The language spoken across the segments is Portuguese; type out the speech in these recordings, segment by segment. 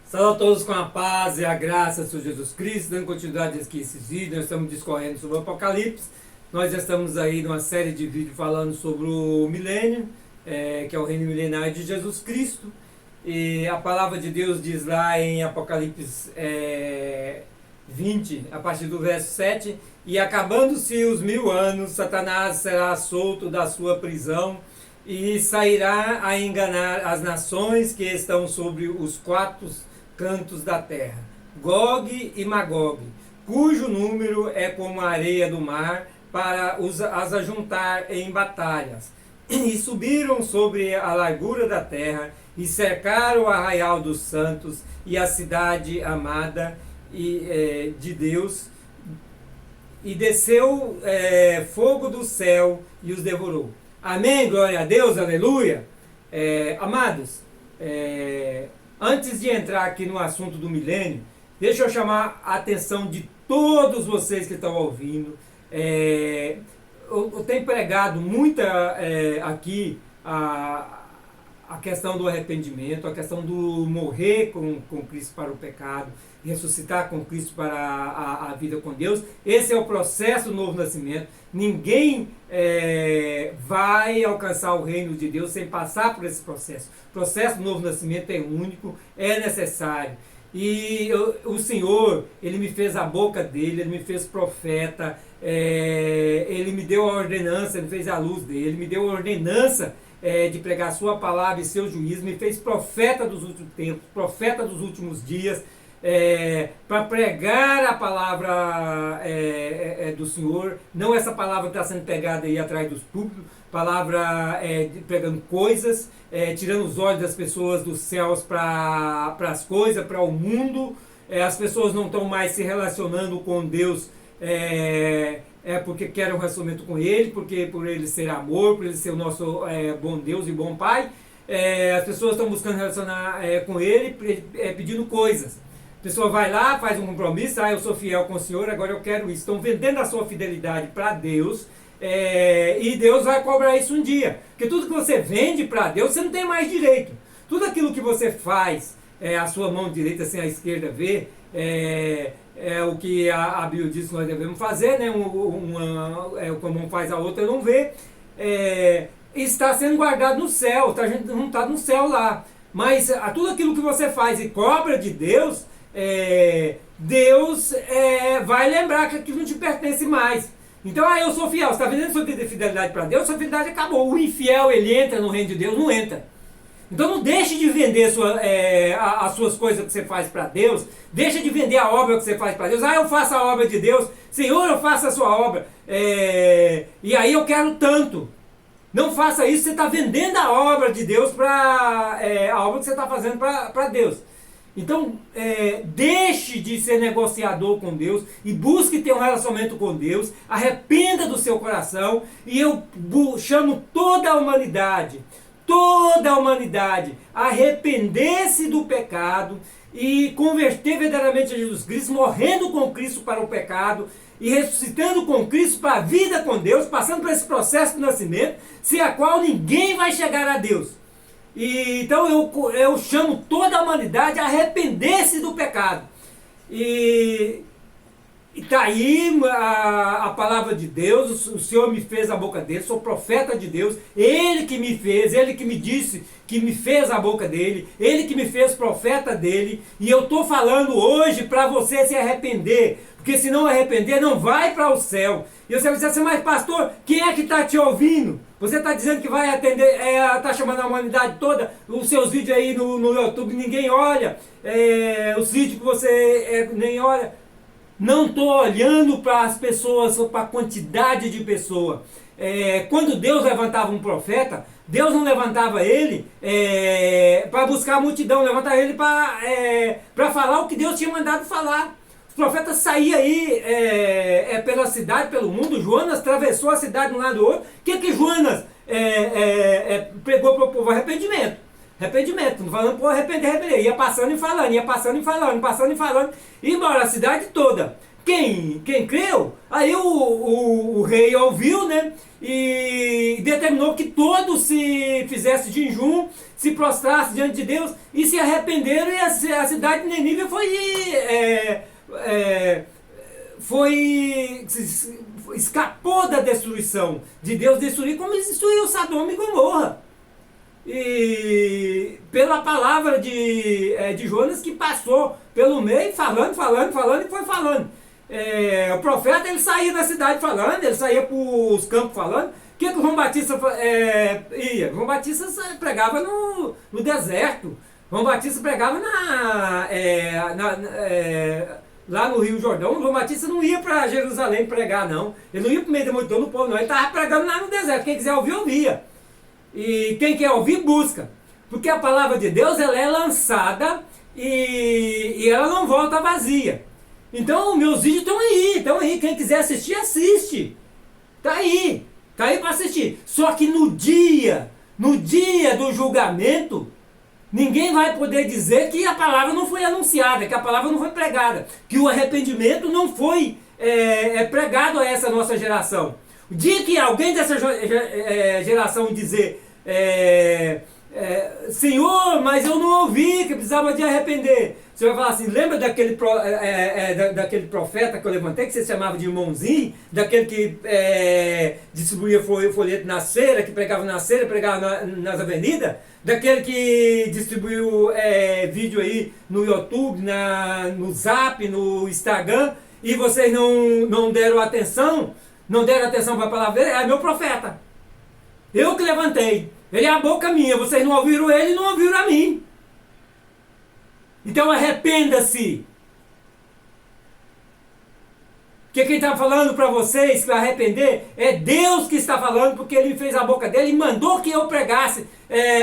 Salve a todos com a paz e a graça do Senhor Jesus Cristo, dando continuidade aqui a esses vídeos. Nós estamos discorrendo sobre o Apocalipse. Nós já estamos aí numa série de vídeos falando sobre o milênio, que é o reino milenário de Jesus Cristo. E a palavra de Deus diz lá em Apocalipse 20, a partir do verso 7, e acabando-se os 1000 anos, Satanás será solto da sua prisão e sairá a enganar as nações que estão sobre os 4 cantos da terra, Gog e Magog, cujo número é como a areia do mar, para as ajuntar em batalhas. E subiram sobre a largura da terra, e cercaram o arraial dos santos, e a cidade amada de Deus, e desceu fogo do céu, e os devorou. Amém, glória a Deus, aleluia. Amados, antes de entrar aqui no assunto do milênio, deixa eu chamar a atenção de todos vocês que estão ouvindo. Eu tenho pregado muita aqui a questão do arrependimento, a questão do morrer com Cristo para o pecado, ressuscitar com Cristo para a vida com Deus. Esse é o processo do novo nascimento. Ninguém vai alcançar o reino de Deus sem passar por esse processo. O processo do novo nascimento é único, é necessário. E o Senhor, Ele me fez a boca dele, Ele me fez profeta, Ele me deu a ordenança, Ele fez a luz dele, Ele me deu a ordenança de pregar a sua palavra e seu juízo, me fez profeta dos últimos tempos, profeta dos últimos dias, para pregar a palavra do Senhor, não essa palavra que está sendo pregada aí atrás dos púlpitos, palavra pregando coisas, tirando os olhos das pessoas dos céus para as coisas, para o mundo. As pessoas não estão mais se relacionando com Deus porque querem um relacionamento com Ele, porque por Ele ser amor, por Ele ser o nosso bom Deus e bom Pai. As pessoas estão buscando relacionar com Ele, pedindo coisas. A pessoa vai lá, faz um compromisso, eu sou fiel com o Senhor, agora eu quero isso. Estão vendendo a sua fidelidade para Deus, e Deus vai cobrar isso um dia. Porque tudo que você vende para Deus, você não tem mais direito. Tudo aquilo que você faz, a sua mão direita sem a esquerda ver, é o que a Bíblia diz que nós devemos fazer, né? O que uma mão faz, a outra não vê. Está sendo guardado no céu, a gente não está no céu lá. Mas tudo aquilo que você faz e cobra de Deus, Deus vai lembrar que aquilo não te pertence mais. Então, eu sou fiel. Você está vendendo sua fidelidade para Deus, sua fidelidade acabou. O infiel, ele entra no reino de Deus? Não entra. Então não deixe de vender as suas coisas que você faz para Deus. Deixa de vender a obra que você faz para Deus. Eu faço a obra de Deus. Senhor, eu faço a sua obra. E aí eu quero tanto. Não faça isso. Você está vendendo a obra de Deus a obra que você está fazendo para Deus. Então, deixe de ser negociador com Deus e busque ter um relacionamento com Deus. Arrependa do seu coração. E eu chamo toda a humanidade a arrepender-se do pecado e converter verdadeiramente a Jesus Cristo, morrendo com Cristo para o pecado e ressuscitando com Cristo para a vida com Deus, passando por esse processo de nascimento, sem a qual ninguém vai chegar a Deus. Então eu chamo toda a humanidade a arrepender-se do pecado. E está aí a palavra de Deus. O Senhor me fez a boca dele, sou profeta de Deus, Ele que me fez, Ele que me disse, que me fez a boca dele, Ele que me fez profeta dele, e eu estou falando hoje para você se arrepender, porque se não arrepender não vai para o céu. E você vai dizer assim, mas pastor, quem é que está te ouvindo? Você está dizendo que vai atender, está chamando a humanidade toda, os seus vídeos aí no YouTube ninguém olha, os vídeos que você nem olha. Não estou olhando para as pessoas, para a quantidade de pessoas. Quando Deus levantava um profeta, Deus não levantava ele para buscar a multidão, levantava ele para falar o que Deus tinha mandado falar. Os profetas saíam aí pela cidade, pelo mundo. Jonas atravessou a cidade de um lado do outro. O que Jonas pregou para o povo? Arrependimento. Arrependimento, falando por arrepender. Ia passando e falando, ia embora a cidade toda. Quem creu, aí o rei ouviu, né? E determinou que todos se fizessem jejum, se prostrassem diante de Deus e se arrependeram, e a cidade de Neníve escapou da destruição de Deus, destruir como destruiu Sodoma e Gomorra. E pela palavra de Jonas, que passou pelo meio, falando e foi falando. O profeta, ele saía da cidade falando, ele saía para os campos falando. O que o João Batista ia? João Batista pregava no deserto. João Batista pregava lá no Rio Jordão. João Batista não ia para Jerusalém pregar, não. Ele não ia para o meio da multidão do povo, não. Ele estava pregando lá no deserto. Quem quiser ouvir, ouvia. E quem quer ouvir, busca. Porque a palavra de Deus, ela é lançada e ela não volta vazia. Então, meus vídeos estão aí. Quem quiser assistir, assiste. Tá aí para assistir. Só que no dia do julgamento, ninguém vai poder dizer que a palavra não foi anunciada, que a palavra não foi pregada, que o arrependimento não foi pregado a essa nossa geração. O dia que alguém dessa geração dizer, Senhor, mas eu não ouvi que precisava de arrepender, você vai falar assim, lembra daquele profeta que eu levantei, que você chamava de irmãozinho, daquele que distribuía folheto na feira, que pregava na feira, pregava nas avenidas, daquele que distribuiu vídeo aí no YouTube, no Zap, no Instagram, e vocês não deram atenção para a palavra dele? É meu profeta. Eu que levantei. Ele é a boca minha. Vocês não ouviram ele e não ouviram a mim. Então arrependa-se. Porque quem está falando para vocês que vai arrepender é Deus que está falando, porque Ele fez a boca dele e mandou que eu pregasse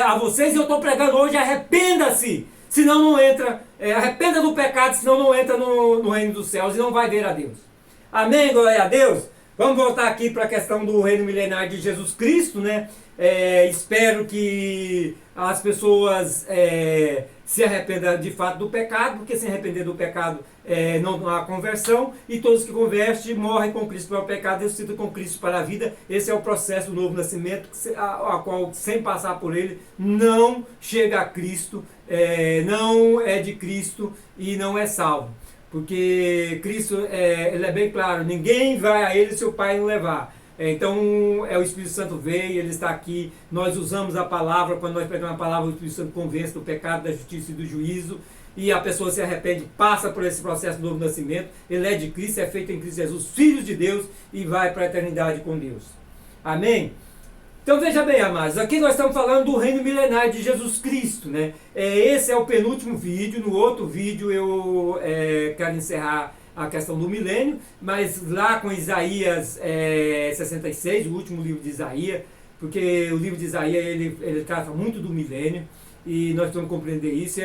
a vocês, e eu estou pregando hoje. Arrependa-se, senão não entra, arrependa do pecado, senão não entra no reino dos céus e não vai ver a Deus. Amém, glória a Deus. Vamos voltar aqui para a questão do reino milenar de Jesus Cristo, né? Espero que as pessoas se arrependam de fato do pecado, porque se arrepender do pecado não há conversão, e todos que convertem morrem com Cristo para o pecado e ressuscitam com Cristo para a vida. Esse é o processo do novo nascimento, a qual, sem passar por ele, não chega a Cristo, não é de Cristo e não é salvo. Porque Cristo, ele é bem claro, ninguém vai a ele se o Pai não levar. Então, o Espírito Santo veio, ele está aqui, nós usamos a palavra, quando nós pregamos a palavra, o Espírito Santo convence do pecado, da justiça e do juízo, e a pessoa se arrepende, passa por esse processo do novo nascimento, ele é de Cristo, é feito em Cristo Jesus, filho de Deus, e vai para a eternidade com Deus. Amém? Então veja bem, amados, aqui nós estamos falando do reino milenar de Jesus Cristo, né? Esse é o penúltimo vídeo. No outro vídeo eu quero encerrar a questão do milênio, mas lá com Isaías 66, o último livro de Isaías, porque o livro de Isaías ele trata muito do milênio, e nós temos que compreender isso.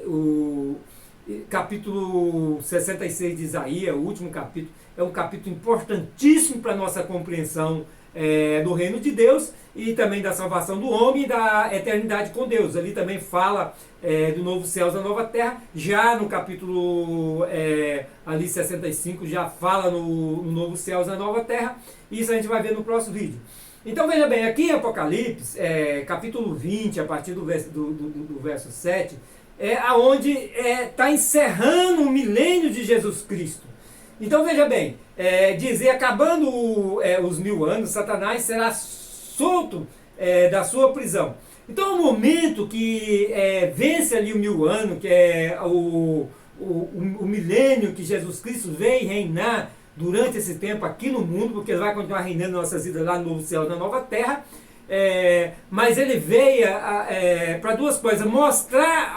O capítulo 66 de Isaías, o último capítulo, é um capítulo importantíssimo para a nossa compreensão do reino de Deus e também da salvação do homem e da eternidade com Deus. Ali também fala do novo céus e da nova terra. Já no capítulo ali 65 já fala no novo céus e na nova terra. Isso a gente vai ver no próximo vídeo. Então veja bem, aqui em Apocalipse, capítulo 20, a partir do verso 7, aonde está encerrando o milênio de Jesus Cristo. Então veja bem, dizer, acabando os 1000 anos, Satanás será solto da sua prisão. Então o momento que vence ali o 1000 anos, que é o milênio que Jesus Cristo veio reinar durante esse tempo aqui no mundo, porque ele vai continuar reinando nossas vidas lá no novo céu e na nova terra, mas ele veio para duas coisas: mostrar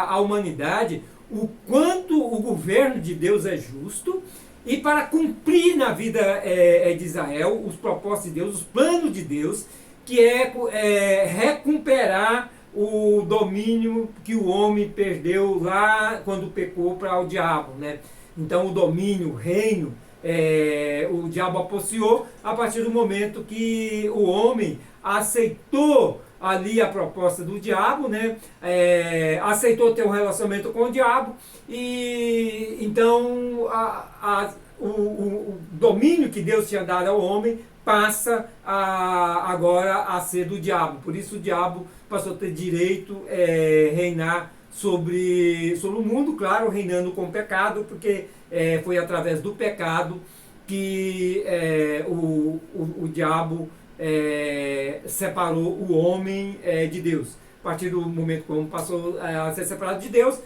à humanidade o quanto o governo de Deus é justo, e para cumprir na vida de Israel os propósitos de Deus, os planos de Deus, que recuperar o domínio que o homem perdeu lá quando pecou para o diabo, né? Então o domínio, o reino, o diabo apossou a partir do momento que o homem aceitou ali a proposta do diabo, né? Aceitou ter um relacionamento com o diabo, e então o domínio que Deus tinha dado ao homem passa agora a ser do diabo. Por isso o diabo passou a ter direito reinar sobre o mundo, claro, reinando com o pecado, porque foi através do pecado que o diabo separou o homem de Deus. A partir do momento que o homem passou a ser separado de Deus,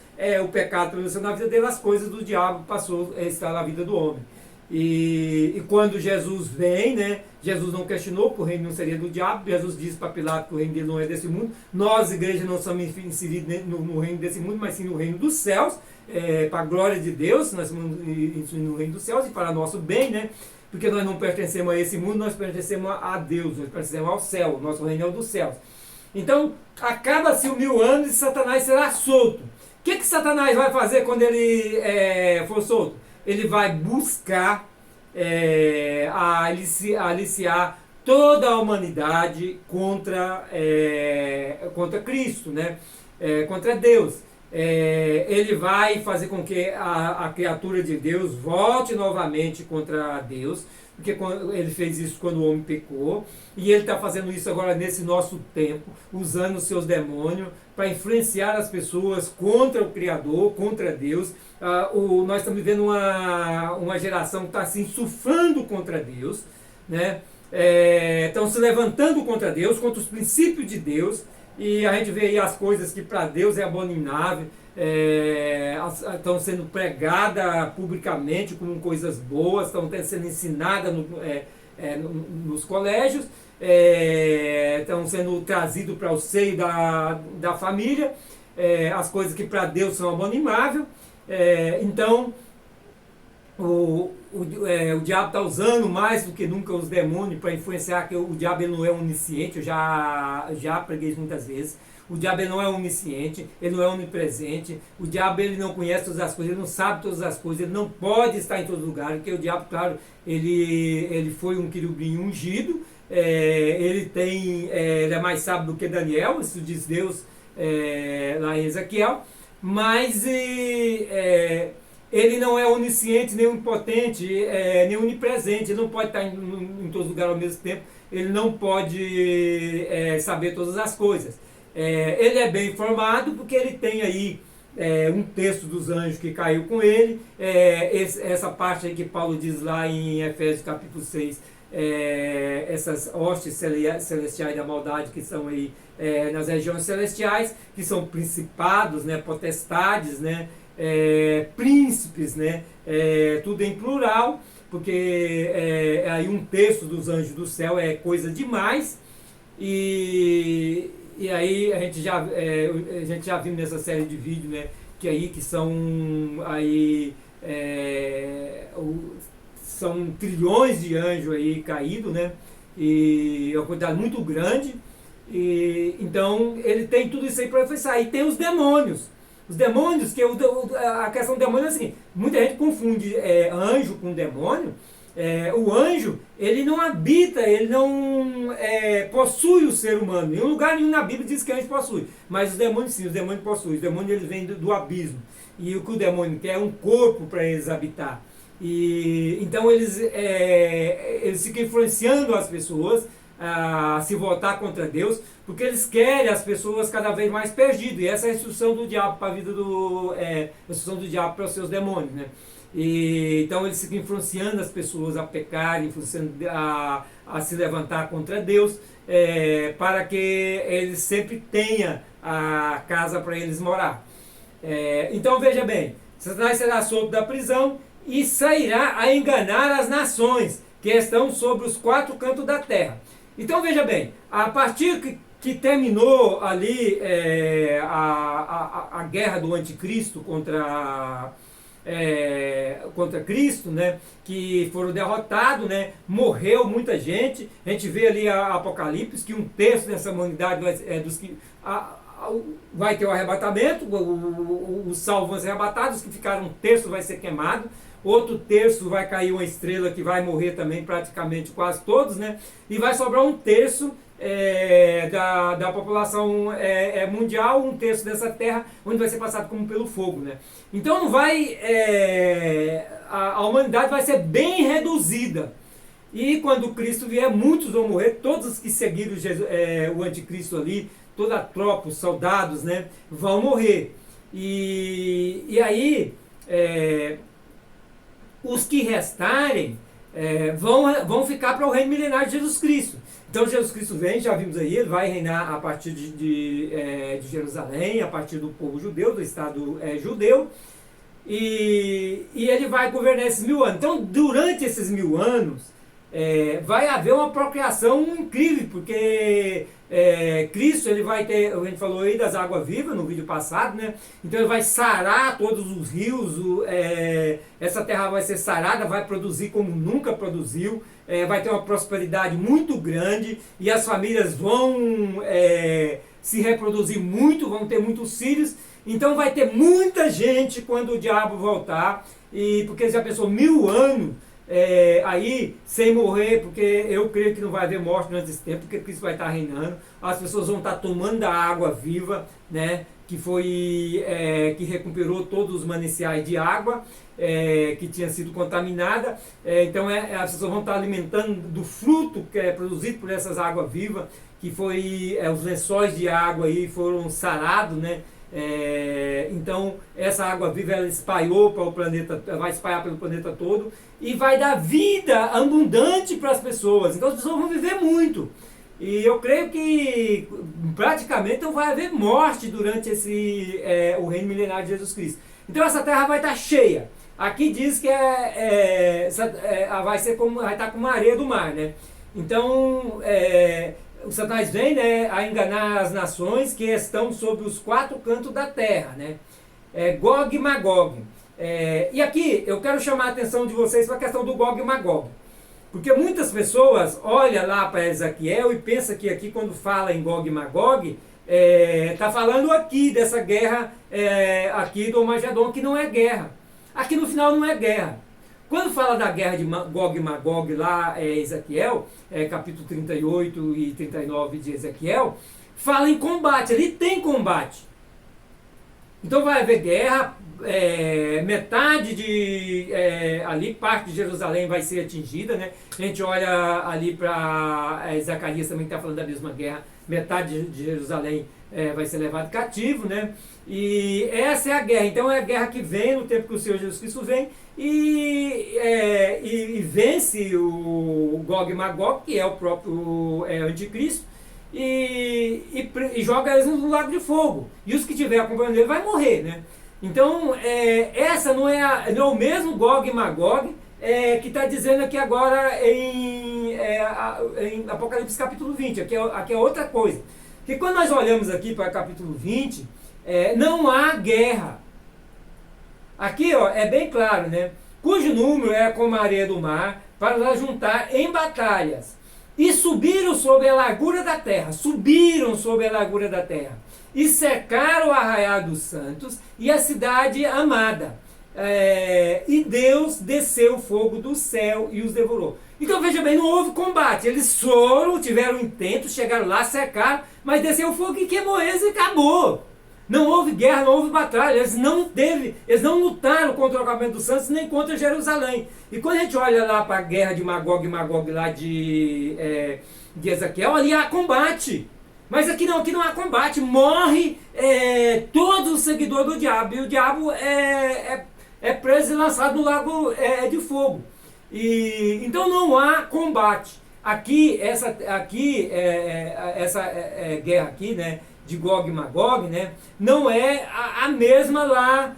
o pecado prevaleceu na vida dele, as coisas do diabo passou a estar na vida do homem. E quando Jesus vem, né, Jesus não questionou que o reino não seria do diabo. Jesus disse para Pilato que o reino dele não é desse mundo. Nós, igreja, não somos inseridos no reino desse mundo, mas sim no reino dos céus, para a glória de Deus. Nós somos no reino dos céus e para nosso bem, né? Porque nós não pertencemos a esse mundo, nós pertencemos a Deus, nós pertencemos ao céu. Nosso reino é o dos céus. Então, acaba-se o 1000 anos e Satanás será solto. O que Satanás vai fazer quando ele for solto? Ele vai buscar aliciar toda a humanidade contra Cristo, né? Contra Deus. Ele vai fazer com que a criatura de Deus volte novamente contra Deus, porque ele fez isso quando o homem pecou, e ele está fazendo isso agora nesse nosso tempo, usando os seus demônios para influenciar as pessoas contra o Criador, contra Deus. Nós estamos vivendo uma geração que está se insuflando contra Deus, né? Estão se levantando contra Deus, contra os princípios de Deus, e a gente vê aí as coisas que para Deus é abominável, estão sendo pregadas publicamente como coisas boas, estão sendo ensinadas nos colégios, estão sendo trazidos para o seio da família, as coisas que para Deus são abomináveis. Então o diabo está usando mais do que nunca os demônios para influenciar, que o diabo ele não é onisciente. Eu já preguei isso muitas vezes. O diabo ele não é onisciente, ele não é onipresente. O diabo ele não conhece todas as coisas, ele não sabe todas as coisas, ele não pode estar em todo lugar, porque o diabo, claro, ele foi um querubim ungido, ele é mais sábio do que Daniel, isso diz Deus lá em Ezequiel, mas ele não é onisciente, nem onipotente, nem onipresente, ele não pode estar em todo lugar ao mesmo tempo, ele não pode saber todas as coisas. Ele é bem informado porque ele tem aí um terço dos anjos que caiu com ele, essa parte aí que Paulo diz lá em Efésios capítulo 6, essas hostes celestiais da maldade que estão aí nas regiões celestiais, que são principados, né, potestades, né, príncipes, né, tudo em plural, porque aí um terço dos anjos do céu é coisa demais. E aí a gente já viu nessa série de vídeos, né, que são aí são trilhões de anjos aí caídos, né, e é uma quantidade muito grande. E então ele tem tudo isso aí para influenciar. E tem os demônios. Os demônios, que a questão do demônio é assim, muita gente confunde anjo com demônio. O anjo, ele não habita, ele não possui o ser humano. Em lugar nenhum na Bíblia diz que anjo possui. Mas os demônios sim, os demônios possuem. Os demônios eles vêm do abismo. E o que o demônio quer é um corpo para eles habitar. E então eles ficam influenciando as pessoas a se voltar contra Deus, porque eles querem as pessoas cada vez mais perdidas. E essa é a instrução do diabo para a vida a instrução do diabo para os seus demônios, né? Então eles ficam influenciando as pessoas a pecarem, influenciando a se levantar contra Deus, para que eles sempre tenham a casa para eles morar. Então veja bem, Satanás será solto da prisão e sairá a enganar as nações que estão sobre os 4 cantos da terra. Então veja bem, a partir que terminou ali a guerra do anticristo contra Cristo, né, que foram derrotados, né, morreu muita gente. A gente vê ali a Apocalipse que um terço dessa humanidade vai ter o arrebatamento, os salvos vão ser arrebatados, os que ficaram, um terço vai ser queimado, outro terço vai cair uma estrela que vai morrer também praticamente quase todos, né, e vai sobrar um terço da população mundial, um terço dessa terra, onde vai ser passado como pelo fogo, né? Então não vai, a humanidade vai ser bem reduzida. E quando Cristo vier, muitos vão morrer, todos os que seguiram o anticristo ali, toda a tropa, os soldados, né, vão morrer. E aí, os que restarem vão ficar para o reino milenar de Jesus Cristo. Então Jesus Cristo vem, já vimos aí, ele vai reinar a partir de Jerusalém, a partir do povo judeu, do Estado judeu, e ele vai governar esses 1000 anos. Então, durante esses 1000 anos, vai haver uma procriação incrível, porque Cristo, ele vai ter, a gente falou aí das águas vivas no vídeo passado, né? Então ele vai sarar todos os rios, essa terra vai ser sarada, vai produzir como nunca produziu, vai ter uma prosperidade muito grande, e as famílias vão se reproduzir muito, vão ter muitos filhos. Então vai ter muita gente quando o diabo voltar, porque já pensou 1000 anos aí sem morrer, porque eu creio que não vai haver morte durante esse tempo, porque Cristo vai estar reinando, as pessoas vão estar tomando da água viva, né, que foi que recuperou todos os mananciais de água que tinha sido contaminada. Então as pessoas vão estar alimentando do fruto que é produzido por essas águas vivas, que foi os lençóis de água aí foram sarados, né? Então essa água viva ela espalhou para o planeta, vai espalhar pelo planeta todo e vai dar vida abundante para as pessoas. Então as pessoas vão viver muito. E eu creio que praticamente não vai haver morte durante o reino milenar de Jesus Cristo. Então essa terra vai estar cheia. Aqui diz que vai estar como a areia do mar, né? Então o Satanás vem, né, a enganar as nações que estão sobre os 4 cantos da terra, né? Gog e Magog. E aqui eu quero chamar a atenção de vocês para a questão do Gog e Magog. Porque muitas pessoas olham lá para Ezequiel e pensam que aqui quando fala em Gog e Magog, está falando aqui dessa guerra aqui do Armagedon, que não é guerra. Aqui no final não é guerra. Quando fala da guerra de Gog e Magog lá, Ezequiel, capítulo 38 e 39 de Ezequiel, fala em combate, ali tem combate. Então vai haver guerra, metade ali, parte de Jerusalém vai ser atingida, né? A gente olha ali para Zacarias também está falando da mesma guerra, metade de Jerusalém vai ser levado cativo, né? E essa é a guerra. Então é a guerra que vem no tempo que o Senhor Jesus Cristo vem e vence o Gog e Magog, que é o próprio anticristo, e joga eles no lago de fogo. E os que tiver acompanhando ele vai morrer, né? Então essa não é o mesmo Gog e Magog que está dizendo aqui agora em Apocalipse capítulo 20. Aqui é outra coisa. Porque quando nós olhamos aqui para capítulo 20, não há guerra. Aqui é bem claro, né? Cujo número é como a areia do mar, para lá juntar em batalhas. E subiram sobre a largura da terra, e cercaram o arraial dos santos e a cidade amada. E Deus desceu o fogo do céu e os devorou. Então veja bem, não houve combate. Eles tiveram intento, chegaram lá, cercaram, mas desceu o fogo e queimou eles e acabou. Não houve guerra, não houve batalha, eles não lutaram contra o acampamento dos santos, nem contra Jerusalém. E quando a gente olha lá para a guerra de Magog e Magog lá de Ezequiel, ali há combate. Mas aqui não há combate, morre todo o seguidor do diabo, e o diabo é preso e lançado no lago de fogo. Então não há combate. Aqui, essa guerra aqui, né, de Gog e Magog, né, não é a mesma lá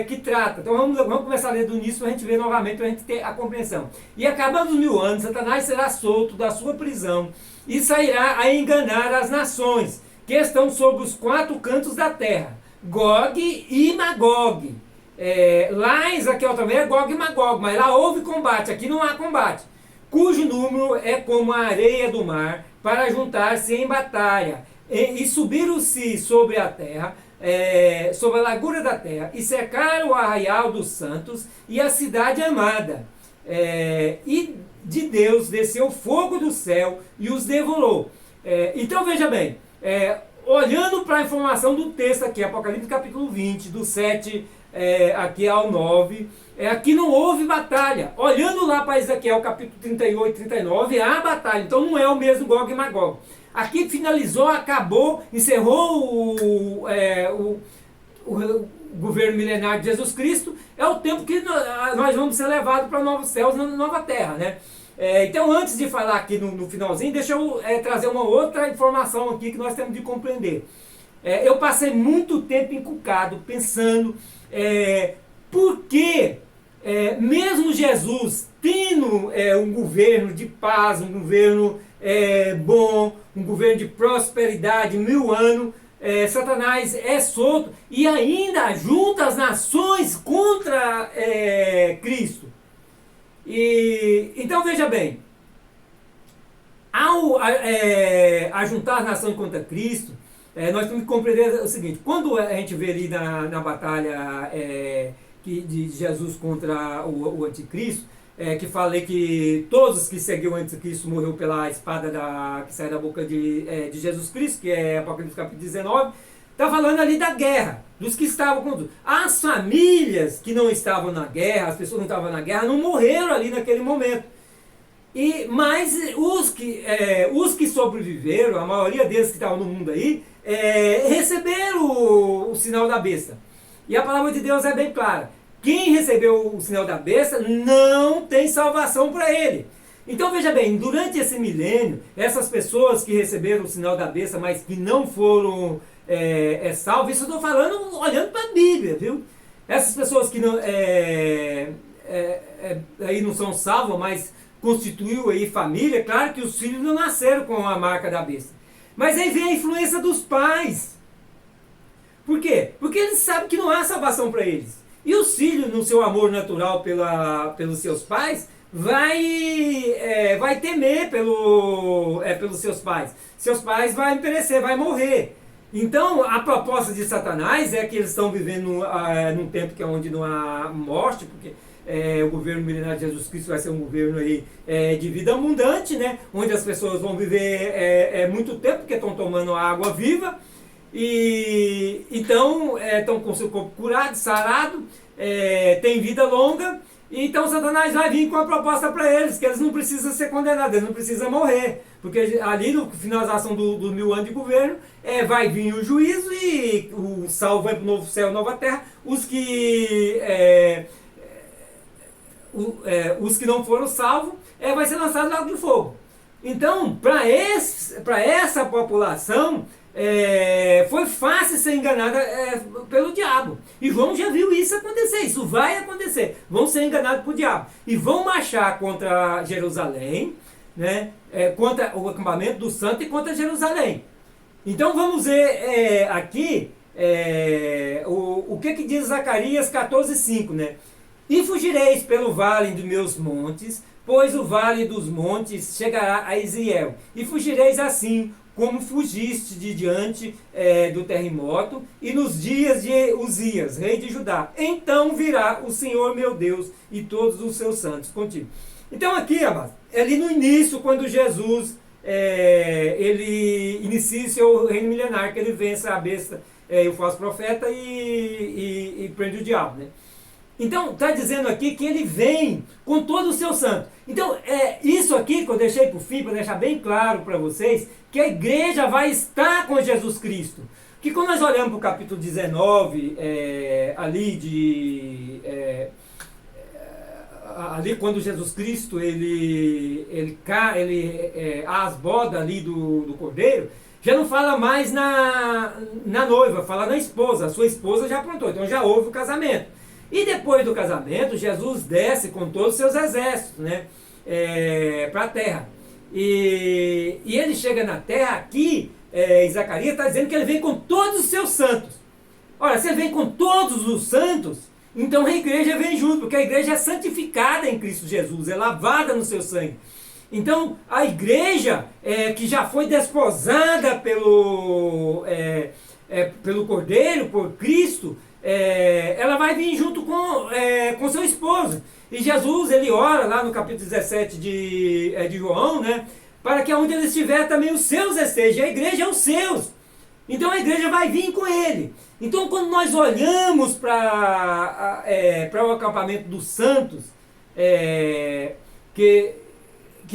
que trata. Então vamos começar a ler do início para a gente ver novamente, para a gente ter a compreensão. E acabando os 1000 anos, Satanás será solto da sua prisão e sairá a enganar as nações que estão sob os 4 cantos da terra. Gog e Magog. Lá em Ezequiel também é Gog e Magog, mas lá houve combate, aqui não há combate. Cujo número é como a areia do mar, para juntar-se em batalha. E subiram-se sobre a terra, sobre a largura da terra, e cercaram o arraial dos santos e a cidade amada. E de Deus desceu fogo do céu e os devorou. Então veja bem, olhando para a informação do texto aqui, Apocalipse capítulo 20, do 7 aqui ao 9, aqui não houve batalha. Olhando lá para Ezequiel capítulo 38 e 39, há batalha, então não é o mesmo Gog e Magog. Aqui finalizou, acabou, encerrou o governo milenar de Jesus Cristo. É o tempo que nós vamos ser levados para novos céus e nova terra, né? Então, antes de falar aqui no finalzinho, deixa eu trazer uma outra informação aqui que nós temos de compreender. Eu passei muito tempo encucado pensando por que, mesmo Jesus tendo um governo de paz, um governo bom, um governo de prosperidade, 1000 anos, Satanás é solto e ainda junta as nações contra Cristo. Então veja bem, ao juntar as nações contra Cristo, nós temos que compreender o seguinte: quando a gente vê ali na batalha de Jesus contra o anticristo, que falei que todos os que seguiam o anticristo morreu pela espada que sai da boca de Jesus Cristo, que é Apocalipse capítulo 19, está falando ali da guerra, dos que estavam com as famílias que não estavam na guerra, as pessoas que não estavam na guerra, não morreram ali naquele momento. Mas os que sobreviveram, a maioria deles que estavam no mundo aí, receberam o sinal da besta. E a palavra de Deus é bem clara: quem recebeu o sinal da besta não tem salvação para ele. Então veja bem, durante esse milênio, essas pessoas que receberam o sinal da besta, mas que não foram salvos, isso eu estou falando olhando para a Bíblia, viu? Essas pessoas que não, aí não são salvas, mas constituiu aí família, claro que os filhos não nasceram com a marca da besta. Mas aí vem a influência dos pais. Por quê? Porque eles sabem que não há salvação para eles. E os filhos, no seu amor natural pelos seus pais, vai temer pelos seus pais. Seus pais vão perecer, vai morrer. Então, a proposta de Satanás é que eles estão vivendo num tempo que é onde não há morte, porque o governo milenar de Jesus Cristo vai ser um governo aí, de vida abundante, né? Onde as pessoas vão viver muito tempo, porque estão tomando água viva. E então estão com seu corpo curado, sarado, tem vida longa. Então Satanás vai vir com a proposta para eles, que eles não precisam ser condenados, eles não precisam morrer, porque ali no finalização do 1000 anos de governo, vai vir o juízo e o salvo vai para o novo céu, nova terra. Os que não foram salvos, vai ser lançado no lago de fogo. Então, para essa população, foi fácil ser enganada pelo diabo. E João já viu isso acontecer, isso vai acontecer. Vão ser enganados por diabo. E vão marchar contra Jerusalém, né? Contra o acampamento do santo e contra Jerusalém. Então vamos ver aqui o que diz Zacarias 14:5, né? E fugireis pelo vale dos meus montes, pois o vale dos montes chegará a Eziel. E fugireis assim, como fugiste de diante do terremoto, e nos dias de Uzias, rei de Judá. Então virá o Senhor meu Deus e todos os seus santos contigo. Então aqui, amados, ali no início, quando Jesus ele inicia seu reino milenar, que ele vence a besta e o falso profeta e prende o diabo, né? Então, está dizendo aqui que ele vem com todo o seu santo. Então, isso aqui que eu deixei por fim, para deixar bem claro para vocês, que a igreja vai estar com Jesus Cristo. Que quando nós olhamos para o capítulo 19, ali quando Jesus Cristo, ele as bodas ali do cordeiro, já não fala mais na noiva, fala na esposa. A sua esposa já aprontou, então já houve o casamento. E depois do casamento, Jesus desce com todos os seus exércitos, né, para a terra. E ele chega na terra aqui, em Zacarias está dizendo que ele vem com todos os seus santos. Ora, se ele vem com todos os santos, então a igreja vem junto, porque a igreja é santificada em Cristo Jesus, é lavada no seu sangue. Então a igreja que já foi desposada pelo Cordeiro, por Cristo, ela vai vir junto com seu esposo. E Jesus, ele ora lá no capítulo 17 de João, né, para que onde ele estiver também os seus estejam. A igreja é os seus. Então a igreja vai vir com ele. Então quando nós olhamos para o acampamento dos santos, que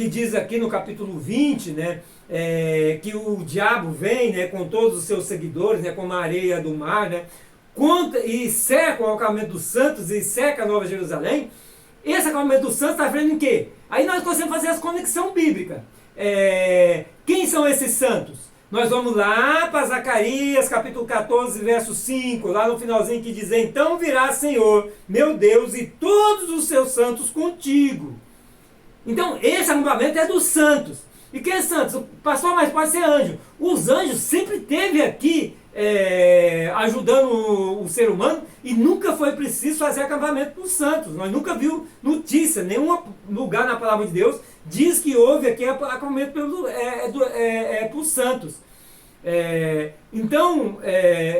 diz aqui no capítulo 20, né, que o diabo vem, né, com todos os seus seguidores, né, como a areia do mar, né, e cerca o acampamento dos santos e cerca a Nova Jerusalém. Esse acampamento dos santos está vendo em quê? Aí nós conseguimos fazer as conexão bíblica. Quem são esses santos? Nós vamos lá para Zacarias, capítulo 14, verso 5, lá no finalzinho que diz: então virá Senhor, meu Deus, e todos os seus santos contigo. Então, esse acampamento é dos santos. E quem é santos? Pastor, mas pode ser anjo. Os anjos sempre teve aqui ajudando o ser humano e nunca foi preciso fazer acampamento dos santos. Nós nunca viu notícia, nenhum lugar na palavra de Deus diz que houve aqui acampamento para os santos. Então,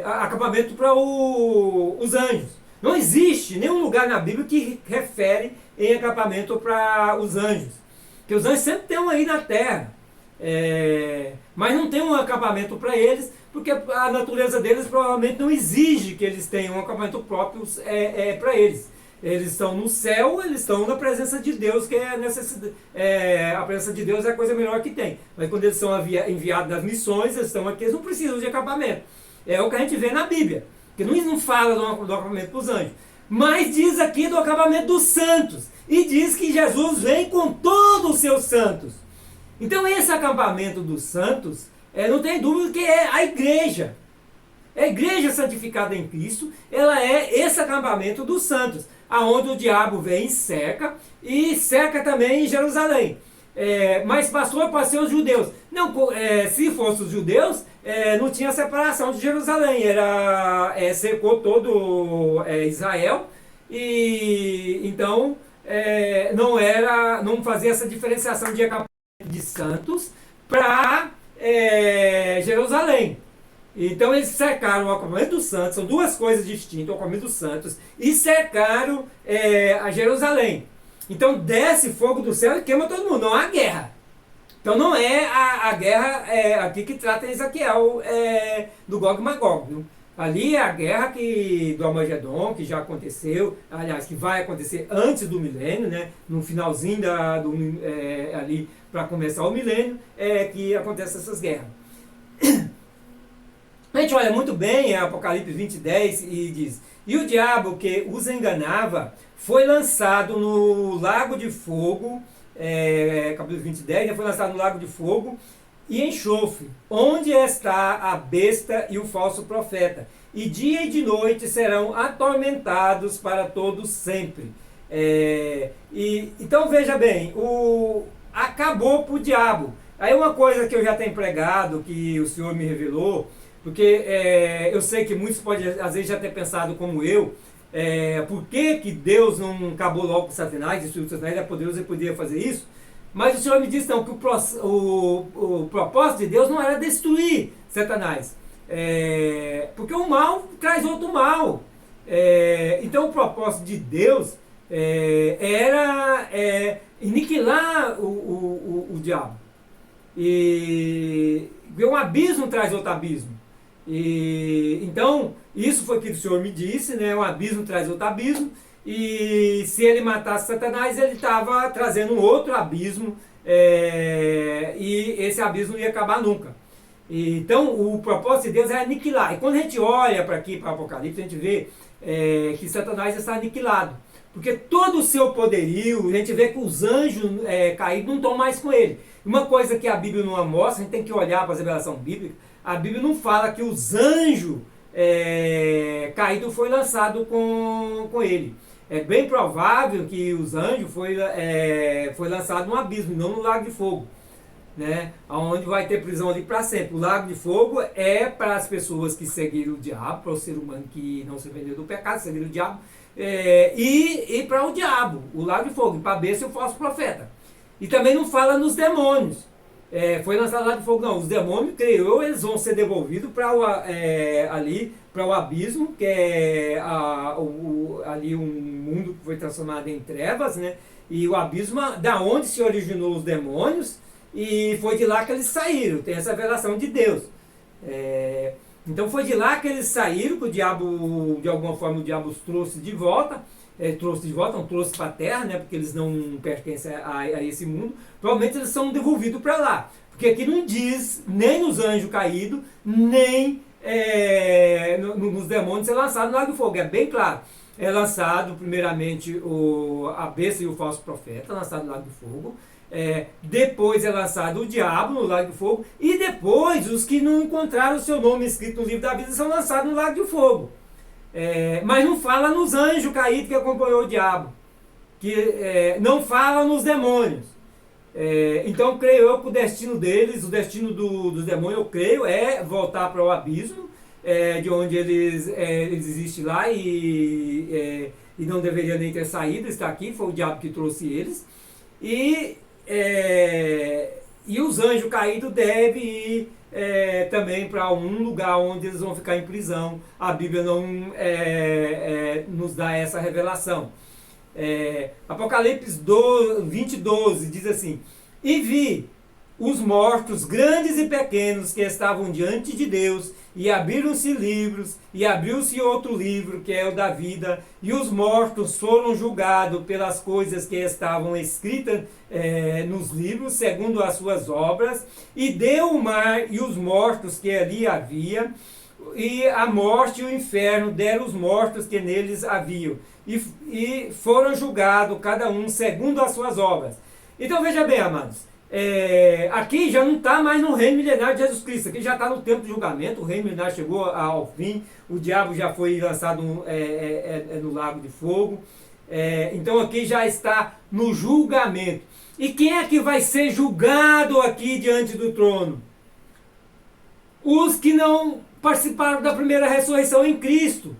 acampamento para os anjos. Não existe nenhum lugar na Bíblia que refere em acampamento para os anjos. Porque os anjos sempre tem um aí na terra. Mas não tem um acampamento para eles, porque a natureza deles provavelmente não exige que eles tenham um acampamento próprio para eles. Eles estão no céu, eles estão na presença de Deus, que a presença de Deus é a coisa melhor que tem. Mas quando eles são enviados nas missões, eles estão aqui, eles não precisam de acampamento. É o que a gente vê na Bíblia. Que não fala do acampamento para os anjos. Mas diz aqui do acampamento dos santos. E diz que Jesus vem com todos os seus santos. Então esse acampamento dos santos, não tem dúvida que é a igreja. A igreja santificada em Cristo, ela é esse acampamento dos santos, aonde o diabo vem e cerca também em Jerusalém. Mas pastor, pode ser os judeus. Não, se fossem os judeus, não tinha separação de Jerusalém, cercou todo Israel, e então não fazia essa diferenciação de acampamento de santos para Jerusalém. Então eles cercaram o acampamento dos santos, são duas coisas distintas, o acampamento dos santos, e cercaram a Jerusalém. Então desce fogo do céu e queima todo mundo, não há guerra. Então não é a guerra aqui que trata Ezequiel do Gog e Magog. Viu? Ali é a guerra do Armagedon, que já aconteceu, aliás, que vai acontecer antes do milênio, né? No finalzinho ali para começar o milênio, que acontecem essas guerras. A gente olha muito bem em Apocalipse 20:10 e diz: e o diabo que os enganava foi lançado no lago de fogo, capítulo 20:10, né, foi lançado no lago de fogo e enxofre, onde está a besta e o falso profeta, e dia e de noite serão atormentados para todos sempre. Então veja bem, acabou para o diabo. Aí uma coisa que eu já tenho pregado, que o Senhor me revelou, porque eu sei que muitos podem às vezes já ter pensado como eu, por que Deus não acabou logo com Satanás, destruiu Satanás, é poderoso, ele poderia fazer isso. Mas o Senhor me disse então, que o propósito de Deus não era destruir Satanás, porque o mal traz outro mal. Então o propósito de Deus era aniquilar o diabo. E um abismo traz outro abismo. Então, isso foi o que o Senhor me disse, né? Um abismo traz outro abismo. E se ele matasse Satanás, ele estava trazendo um outro abismo, e esse abismo não ia acabar nunca. Então o propósito de Deus é aniquilar. E quando a gente olha para aqui, para o Apocalipse, a gente vê que Satanás está aniquilado. Porque todo o seu poderio, a gente vê que os anjos caídos não estão mais com ele. Uma coisa que a Bíblia não mostra, a gente tem que olhar para a revelação bíblica, a Bíblia não fala que os anjos caídos foi lançado com ele. É bem provável que os anjos foi lançado no abismo, não no lago de fogo, né? Onde vai ter prisão ali para sempre. O lago de fogo é para as pessoas que seguiram o diabo, para o ser humano que não se vendeu do pecado, seguiram o diabo, e para o diabo, o lago de fogo, para a besta e o falso profeta. E também não fala nos demônios. Foi lançado lá de fogo, não. Os demônios, creio eu, eles vão ser devolvidos para o abismo, que é ali um mundo que foi transformado em trevas, né? E o abismo, da onde se originou os demônios, e foi de lá que eles saíram. Tem essa revelação de Deus. Então foi de lá que eles saíram, que o diabo, de alguma forma, o diabo os trouxe de volta. Não trouxe para a terra, né, porque eles não pertencem a esse mundo. Provavelmente eles são devolvidos para lá. Porque aqui não diz nem nos anjos caídos, nem nos demônios ser lançado no lago de fogo. É bem claro. É lançado primeiramente a besta e o falso profeta, lançado no lago de fogo. Depois é lançado o diabo no lago de fogo. E depois os que não encontraram o seu nome escrito no livro da vida são lançados no lago de fogo. Mas não fala nos anjos caídos que acompanhou o diabo. Não fala nos demônios. Então creio eu que o destino deles, o destino dos demônios, eu creio, é voltar para o abismo, de onde eles existem lá e não deveriam nem ter saído, está aqui, foi o diabo que trouxe eles. E os anjos caídos devem ir também para um lugar onde eles vão ficar em prisão. A Bíblia não nos dá essa revelação. Apocalipse 20:12 diz assim: e vi os mortos, grandes e pequenos, que estavam diante de Deus, e abriram-se livros, e abriu-se outro livro, que é o da vida, e os mortos foram julgados pelas coisas que estavam escritas nos livros, segundo as suas obras, e deu o mar e os mortos que ali havia, e a morte e o inferno deram os mortos que neles haviam, e foram julgados cada um segundo as suas obras. Então veja bem, amados, aqui já não está mais no reino milenário de Jesus Cristo, aqui já está no tempo de julgamento, o reino milenário chegou ao fim, o diabo já foi lançado no lago de fogo, então aqui já está no julgamento. E quem é que vai ser julgado aqui diante do trono? Os que não participaram da primeira ressurreição em Cristo.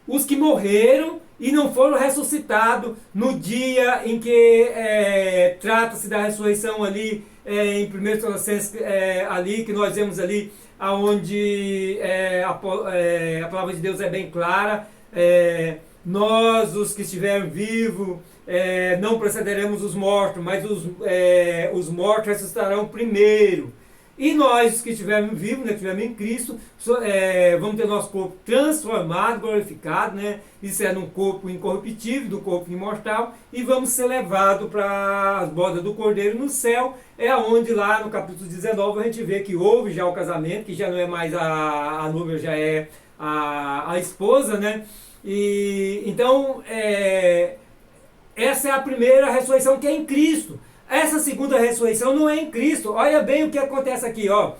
Os que morreram e não foram ressuscitados no dia em que trata-se da ressurreição ali, em 1 Tessalonicenses, ali que nós vemos ali, onde a palavra de Deus é bem clara. Nós, os que estiverem vivos, não precederemos os mortos, mas os mortos ressuscitarão primeiro. E nós que estivermos vivos, né, que estivermos em Cristo, vamos ter nosso corpo transformado, glorificado, né? Isso é num corpo incorruptível, do corpo imortal, e vamos ser levados para as bodas do Cordeiro no céu. É onde lá no capítulo 19 a gente vê que houve já o casamento, que já não é mais a noiva, já é a esposa, né? E então essa é a primeira ressurreição, que é em Cristo. Essa segunda ressurreição não é em Cristo. Olha bem o que acontece aqui, ó.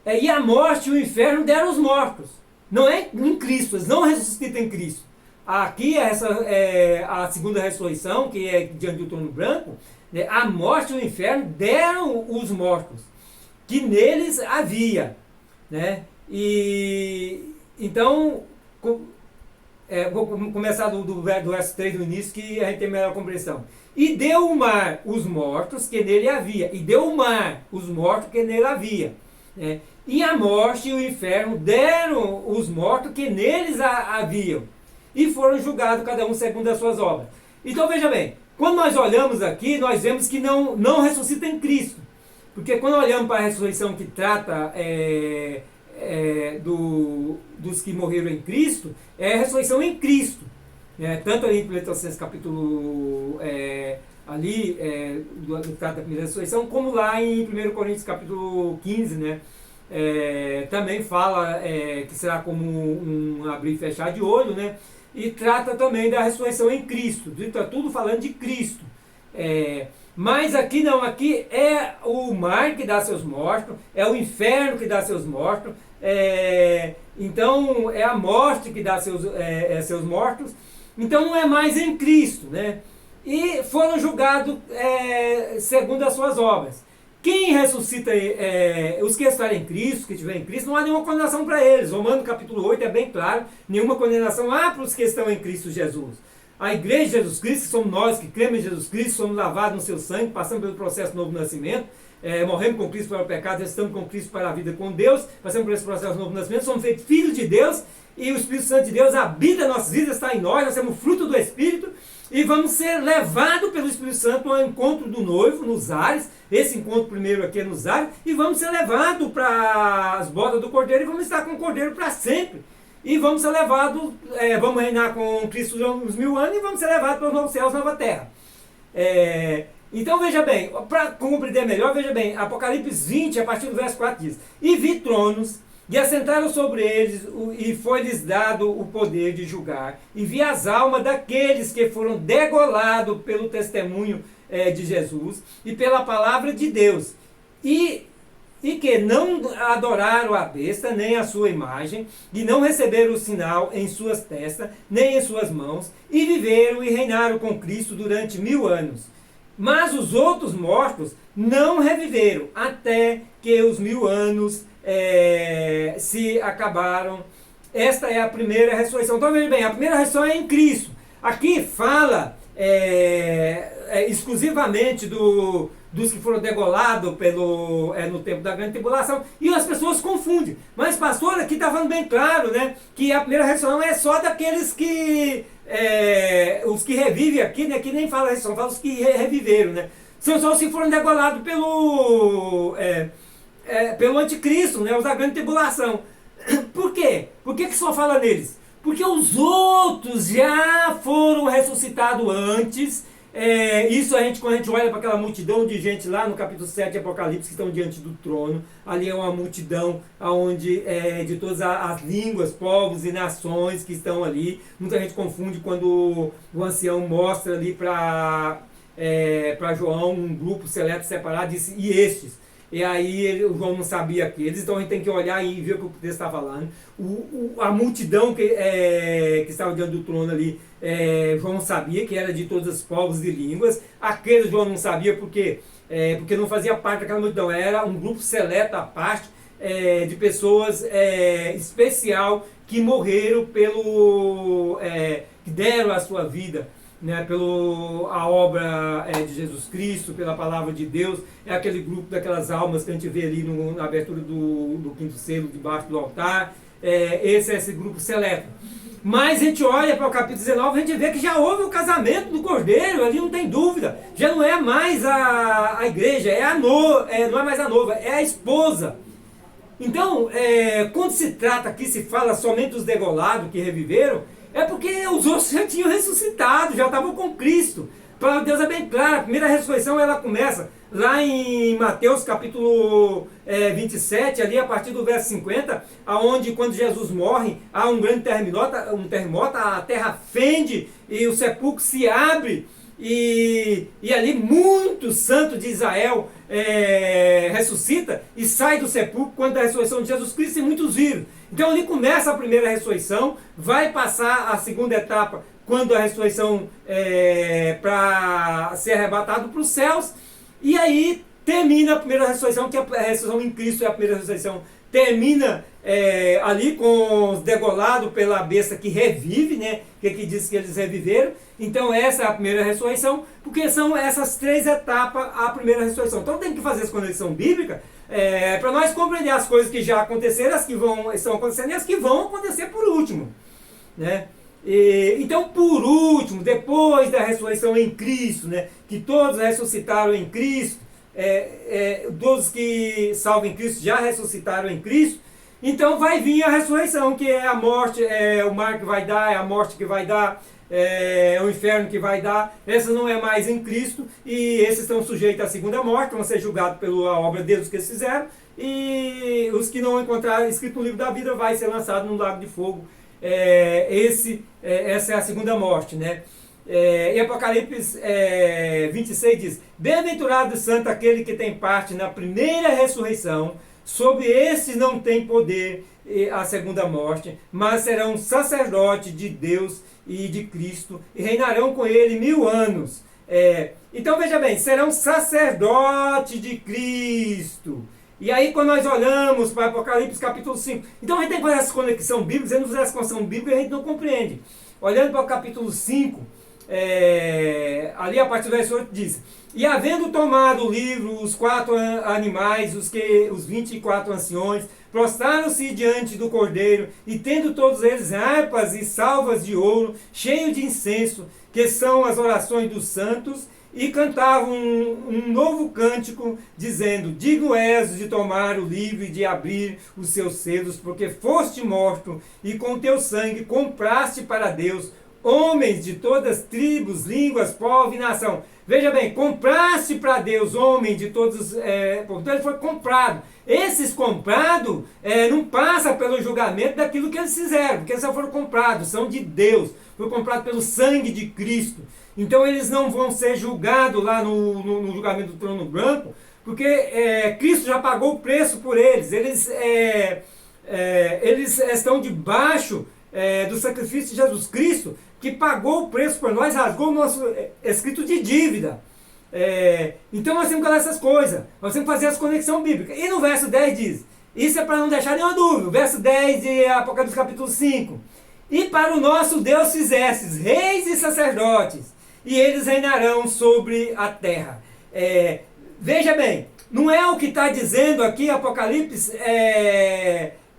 E a morte e o inferno deram os mortos. Não é em Cristo, eles não ressuscitam em Cristo. Aqui a segunda ressurreição, que é diante do trono branco, né, a morte e o inferno deram os mortos, que neles havia, né? E então vou começar do verso 3 do início, que a gente tem melhor compreensão. E deu o mar os mortos que nele havia. E deu o mar os mortos que nele havia. E a morte e o inferno deram os mortos que neles haviam. E foram julgados cada um segundo as suas obras. Então veja bem, quando nós olhamos aqui, nós vemos que não ressuscita em Cristo. Porque quando olhamos para a ressurreição que trata dos que morreram em Cristo, é a ressurreição em Cristo. Tanto ali em 1 Tessalonicenses capítulo do trata da primeira ressurreição, como lá em 1 Coríntios capítulo 15, né? Também fala que será como um abrir e fechar de olho, né? E trata também da ressurreição em Cristo. Está tudo falando de Cristo. Mas aqui não, aqui é o mar que dá seus mortos, é o inferno que dá seus mortos, então é a morte que dá seus mortos. Então não é mais em Cristo, né? E foram julgados segundo as suas obras. Quem ressuscita, os que estarem em Cristo, que estiverem em Cristo, não há nenhuma condenação para eles. Romanos capítulo 8 é bem claro, nenhuma condenação há para os que estão em Cristo Jesus. A igreja de Jesus Cristo, que somos nós que cremos em Jesus Cristo, somos lavados no seu sangue, passamos pelo processo do novo nascimento, morremos com Cristo para o pecado, estamos com Cristo para a vida com Deus, passamos por esse processo do novo nascimento, somos feitos filhos de Deus, e o Espírito Santo de Deus habita em nossas vidas, está em nós somos fruto do Espírito, e vamos ser levados pelo Espírito Santo ao encontro do noivo nos ares. Esse encontro primeiro aqui é nos ares, e vamos ser levados para as bodas do Cordeiro, e vamos estar com o Cordeiro para sempre. E vamos ser levados, vamos reinar com Cristo uns 1000 anos, e vamos ser levados para os novos céus, nova terra. Então veja bem, para compreender melhor, veja bem, Apocalipse 20, a partir do verso 4 diz: E vi tronos, e assentaram sobre eles, e foi-lhes dado o poder de julgar. E vi as almas daqueles que foram degolados pelo testemunho de Jesus e pela palavra de Deus, e que não adoraram a besta, nem a sua imagem, e não receberam o sinal em suas testas, nem em suas mãos, e viveram e reinaram com Cristo durante 1000 anos. Mas os outros mortos não reviveram, até que os 1000 anos se acabaram. Esta é a primeira ressurreição. Então veja bem, a primeira ressurreição é em Cristo. Aqui fala exclusivamente dos que foram degolados no tempo da grande tribulação, e as pessoas confundem. Mas pastor, aqui está falando bem claro, né, que a primeira ressurreição é só daqueles que os que revivem aqui, né, que nem fala ressurreição, fala os que reviveram, né, são só os que foram degolados pelo anticristo, né, os da grande tribulação. Por quê? Por que só fala neles? Porque os outros já foram ressuscitados antes. Isso quando a gente olha para aquela multidão de gente lá no capítulo 7 de Apocalipse, que estão diante do trono, ali é uma multidão onde, de todas as línguas, povos e nações que estão ali. Muita gente confunde quando o ancião mostra ali para João um grupo seleto separado, disse: e estes? E aí o João não sabia aqueles, então a gente tem que olhar e ver o que o texto está falando. A multidão que estava diante do trono ali, João sabia que era de todos os povos e línguas. Aqueles João não sabia porque não fazia parte daquela multidão, era um grupo seleto à parte, de pessoas especial que morreram que deram a sua vida, né, pela obra de Jesus Cristo, pela palavra de Deus. É aquele grupo daquelas almas que a gente vê ali na abertura do quinto selo, debaixo do altar. Esse é esse grupo seleto. Mas a gente olha para o capítulo 19, a gente vê que já houve o casamento do Cordeiro, ali não tem dúvida. Já não é mais a igreja, não é mais a noiva, é a esposa. Então, quando se trata aqui, se fala somente dos degolados que reviveram, é porque os outros já tinham ressuscitado, já estavam com Cristo. Para Deus é bem claro, a primeira ressurreição ela começa lá em Mateus capítulo 27, ali a partir do verso 50, aonde quando Jesus morre, há um grande terremoto, a terra fende e o sepulcro se abre, e ali muitos santos de Israel ressuscita e sai do sepulcro quando a ressurreição de Jesus Cristo, e muitos viram. Então ali começa a primeira ressurreição, vai passar a segunda etapa quando a ressurreição para ser arrebatado para os céus, e aí termina a primeira ressurreição, que a ressurreição em Cristo é a primeira ressurreição, termina ali com os degolados pela besta que revive, né, que diz que eles reviveram. Então essa é a primeira ressurreição, porque são essas 3 etapas a primeira ressurreição. Então tem que fazer essa conexão bíblica para nós compreender as coisas que já aconteceram, as que estão acontecendo e as que vão acontecer por último, né? Então, por último, depois da ressurreição em Cristo, né, que todos ressuscitaram em Cristo, todos que salvam em Cristo já ressuscitaram em Cristo, então vai vir a ressurreição, que é a morte, o mar que vai dar, é a morte que vai dar, é o inferno que vai dar. Essa não é mais em Cristo, e esses estão sujeitos à segunda morte, vão ser julgados pela obra deles que eles fizeram, e os que não encontrarem escrito no livro da vida vai ser lançado no lago de fogo. Essa é a segunda morte, né? Em Apocalipse 26 diz: Bem-aventurado e santo aquele que tem parte na primeira ressurreição. Sobre estes não tem poder a segunda morte, mas serão sacerdotes de Deus e de Cristo, e reinarão com ele 1000 anos. Então veja bem, serão sacerdotes de Cristo. E aí quando nós olhamos para Apocalipse capítulo 5, então a gente tem que fazer essa conexão bíblica. Se a gente não fizer essa conexão bíblica, a gente não compreende. Olhando para o capítulo 5, ali a partir do verso 8 diz: E havendo tomado o livro, os 4 animais, os 24 anciões, prostraram-se diante do Cordeiro, e tendo todos eles harpas e salvas de ouro, cheio de incenso, que são as orações dos santos, e cantavam um novo cântico, dizendo: digno és de tomar o livro e de abrir os seus selos, porque foste morto, e com teu sangue compraste para Deus homens de todas tribos, línguas, povo e nação. Veja bem, compraste para Deus homem de todos, então ele foi comprado. Esses comprados não passam pelo julgamento daquilo que eles fizeram, porque eles já foram comprados, são de Deus, foi comprado pelo sangue de Cristo. Então eles não vão ser julgados lá no julgamento do trono branco, porque Cristo já pagou o preço por eles. Eles estão debaixo do sacrifício de Jesus Cristo, que pagou o preço por nós, rasgou o nosso escrito de dívida. Então nós temos que falar essas coisas, nós temos que fazer essa conexão bíblica. E no verso 10 diz, isso é para não deixar nenhuma dúvida, o verso 10 de Apocalipse capítulo 5. E para o nosso Deus fizestes reis e sacerdotes, e eles reinarão sobre a terra. Veja bem, não é o que está dizendo aqui Apocalipse,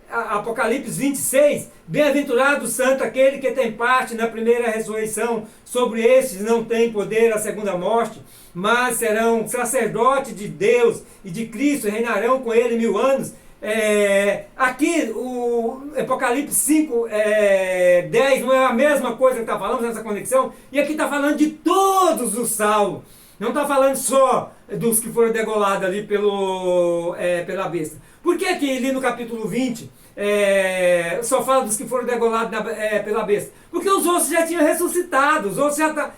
Apocalipse 26, bem-aventurado o santo aquele que tem parte na primeira ressurreição, sobre estes não tem poder a segunda morte, mas serão sacerdotes de Deus e de Cristo, e reinarão com ele 1000 anos. Aqui o Apocalipse 5, 10 não é a mesma coisa que está falando nessa conexão, e aqui está falando de todos os salvos, não está falando só dos que foram degolados ali pela besta. Por que aqui ali no capítulo 20 só fala dos que foram degolados pela besta? Porque os outros já tinham ressuscitado, os outros já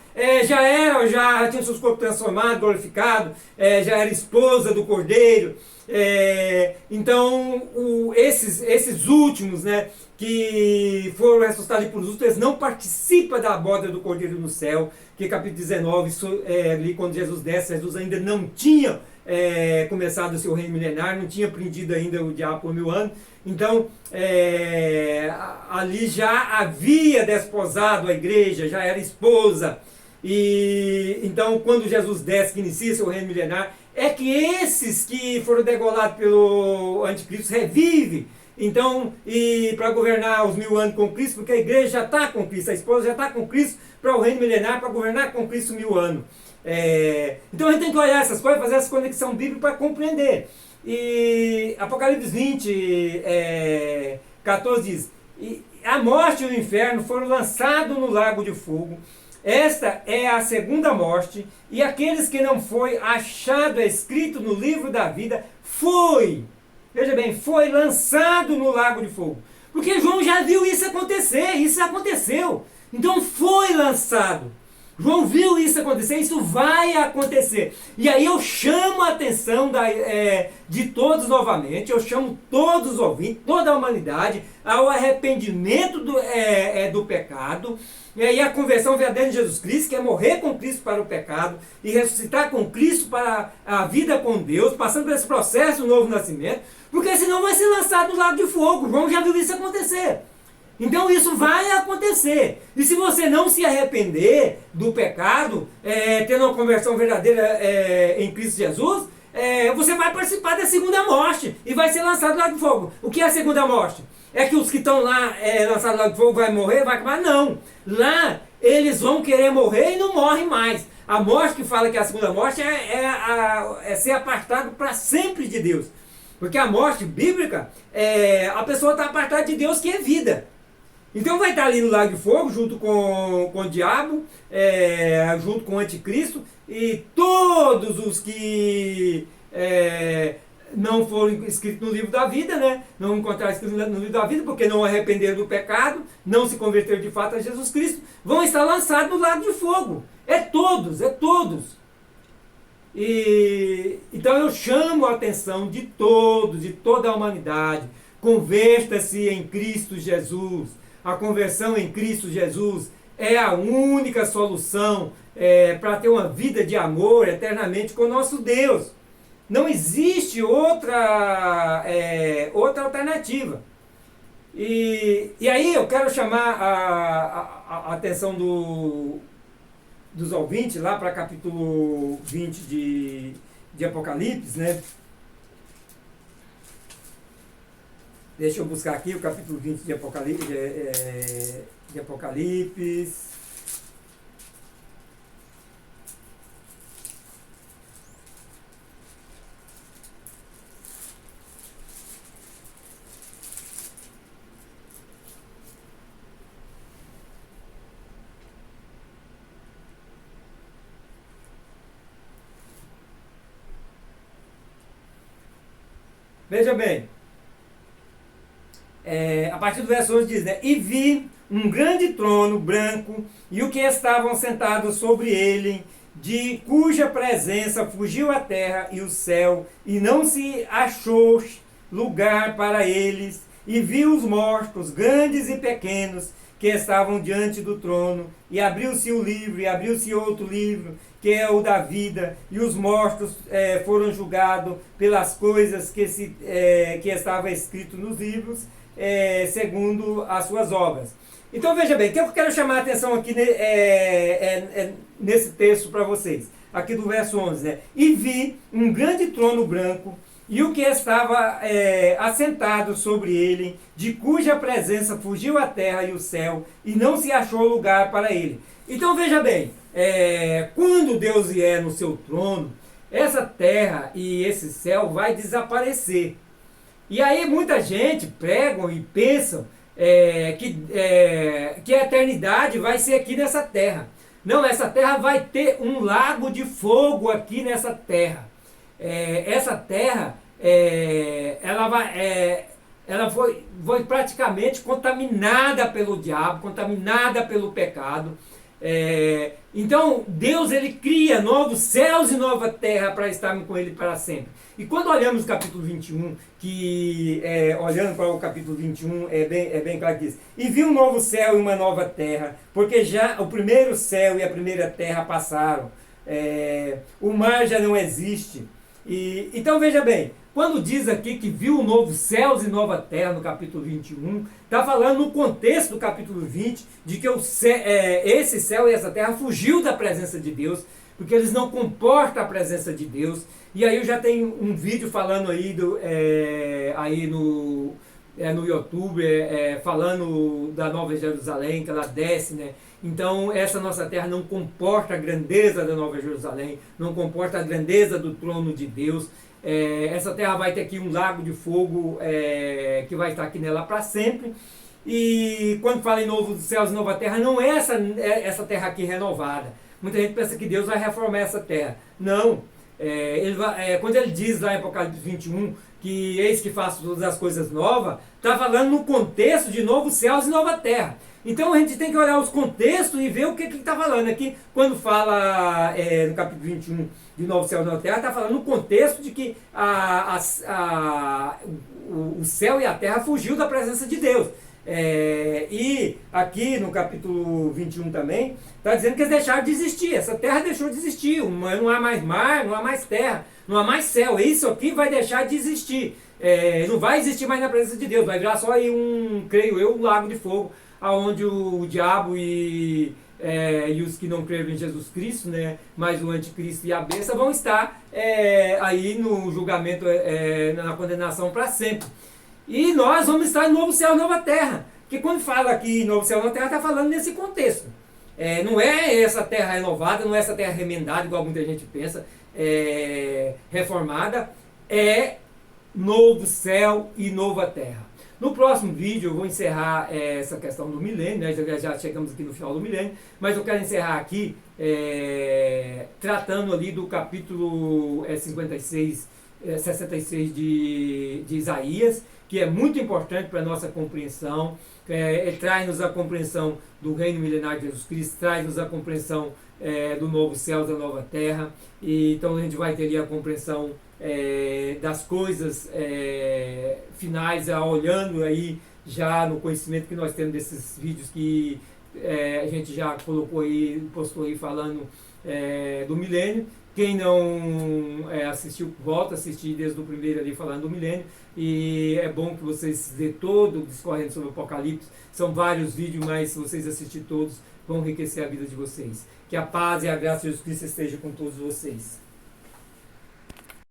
tinham seus corpos transformados, glorificados, já era esposa do Cordeiro. Então esses últimos, né, que foram ressuscitados por outros, eles não participam da boda do Cordeiro no céu, que capítulo 19, ali quando Jesus desce, Jesus ainda não tinha começado o seu reino milenar, não tinha prendido ainda o diabo por 1000 anos. Então ali já havia desposado a igreja, já era esposa. E então quando Jesus desce, que inicia seu reino milenar, é que esses que foram degolados pelo anticristo revivem. Então, e para governar os 1000 anos com Cristo, porque a igreja já está com Cristo, a esposa já está com Cristo para o reino milenar, para governar com Cristo 1000 anos. Então a gente tem que olhar essas coisas, fazer essa conexão bíblica para compreender. E Apocalipse 20, 14 diz: e a morte e o inferno foram lançados no lago de fogo. Esta é a segunda morte, e aqueles que não foi achado escrito no livro da vida veja bem, foi lançado no lago de fogo. Porque João já viu isso acontecer, isso aconteceu. Então foi lançado. João viu isso acontecer, isso vai acontecer. E aí eu chamo a atenção de todos novamente, eu chamo todos os ouvintes, toda a humanidade, ao arrependimento do pecado, e aí a conversão verdadeira de Jesus Cristo, que é morrer com Cristo para o pecado, e ressuscitar com Cristo para a vida com Deus, passando por esse processo do novo nascimento, porque senão vai ser lançado no lago de fogo. João já viu isso acontecer. Então isso vai acontecer. E se você não se arrepender do pecado, tendo uma conversão verdadeira em Cristo Jesus, você vai participar da segunda morte e vai ser lançado no lago de fogo. O que é a segunda morte? É que os que estão lá lançados no lago de fogo vai morrer, vai acabar? Não. Lá eles vão querer morrer e não morrem mais. A morte que fala que é a segunda morte é ser apartado para sempre de Deus. Porque a morte bíblica, a pessoa está apartada de Deus, que é vida. Então vai estar ali no lago de fogo, junto com o diabo, junto com o anticristo, e todos os que não foram escritos no livro da vida, né? Não encontraram escrito no livro da vida, porque não arrependeram do pecado, não se converteram de fato a Jesus Cristo, vão estar lançados no lago de fogo. É todos. Então eu chamo a atenção de todos, de toda a humanidade. Converta-se em Cristo Jesus. A conversão em Cristo Jesus é a única solução para ter uma vida de amor eternamente com o nosso Deus. Não existe outra alternativa. E aí eu quero chamar a atenção dos ouvintes lá para capítulo 20 de Apocalipse, né? Deixa eu buscar aqui o capítulo 20 de Apocalipse. De Apocalipse. Veja bem, a partir do verso 11 diz, né? E vi um grande trono branco e o que estavam sentados sobre ele, de cuja presença fugiu a terra e o céu, e não se achou lugar para eles. E vi os mortos, grandes e pequenos, que estavam diante do trono, e abriu-se o livro, e abriu-se outro livro, que é o da vida, e os mortos foram julgados pelas coisas que estava escrito nos livros, segundo as suas obras. Então veja bem, o que eu quero chamar a atenção aqui nesse texto para vocês, aqui do verso 11, né? E vi um grande trono branco, e o que estava assentado sobre ele, de cuja presença fugiu a terra e o céu, e não se achou lugar para ele. Então veja bem, quando Deus vier no seu trono, essa terra e esse céu vai desaparecer. E aí muita gente pregam e pensam que a eternidade vai ser aqui nessa terra. Não, essa terra vai ter um lago de fogo aqui nessa terra. Essa terra, ela foi praticamente contaminada pelo diabo, contaminada pelo pecado. Então Deus ele cria novos céus e nova terra para estarmos com ele para sempre. E quando olhamos o capítulo 21, olhando para o capítulo 21, é bem claro que diz: e vi um novo céu e uma nova terra, porque já o primeiro céu e a primeira terra passaram, o mar já não existe. Então veja bem, quando diz aqui que viu um novo céus e nova terra no capítulo 21, está falando no contexto do capítulo 20, de que esse céu e essa terra fugiu da presença de Deus, porque eles não comportam a presença de Deus. E aí eu já tenho um vídeo falando aí, no YouTube, falando da Nova Jerusalém, que ela desce, né? Então essa nossa terra não comporta a grandeza da Nova Jerusalém, não comporta a grandeza do trono de Deus. Essa terra vai ter aqui um lago de fogo que vai estar aqui nela para sempre. E quando fala em novo céus e nova terra, não é essa terra aqui renovada. Muita gente pensa que Deus vai reformar essa terra. Não. Quando ele diz lá em Apocalipse 21 que eis que faço todas as coisas novas, está falando no contexto de novos céus e nova terra. Então a gente tem que olhar os contextos e ver o que está falando aqui. Quando fala no capítulo 21 de novo céu e nova terra, está falando no contexto de que o céu e a terra fugiu da presença de Deus. E aqui no capítulo 21 também, está dizendo que eles deixaram de existir. Essa terra deixou de existir. Não há mais mar, não há mais terra, não há mais céu. Isso aqui vai deixar de existir. Não vai existir mais na presença de Deus. Vai virar só aí creio eu, um lago de fogo, onde o diabo e os que não creram em Jesus Cristo, né, mas o anticristo e a besta vão estar aí no julgamento, na condenação para sempre. E nós vamos estar em novo céu e nova terra. Porque quando fala aqui novo céu e nova terra, está falando nesse contexto. Não é essa terra renovada, não é essa terra remendada, igual muita gente pensa, reformada. É novo céu e nova terra. No próximo vídeo eu vou encerrar essa questão do milênio, né? Já chegamos aqui no final do milênio, mas eu quero encerrar aqui tratando ali do capítulo 66 de Isaías, que é muito importante para a nossa compreensão. Traz-nos a compreensão do reino milenar de Jesus Cristo, traz-nos a compreensão do novo céu, da nova terra. E então a gente vai ter ali a compreensão das coisas finais, olhando aí já no conhecimento que nós temos desses vídeos que a gente já colocou aí, postou aí falando do milênio. Quem não assistiu, volta a assistir desde o primeiro ali falando do milênio. E é bom que vocês vejam todo discorrendo sobre o Apocalipse. São vários vídeos, mas se vocês assistirem todos, vão enriquecer a vida de vocês. Que a paz e a graça de Jesus Cristo esteja com todos vocês.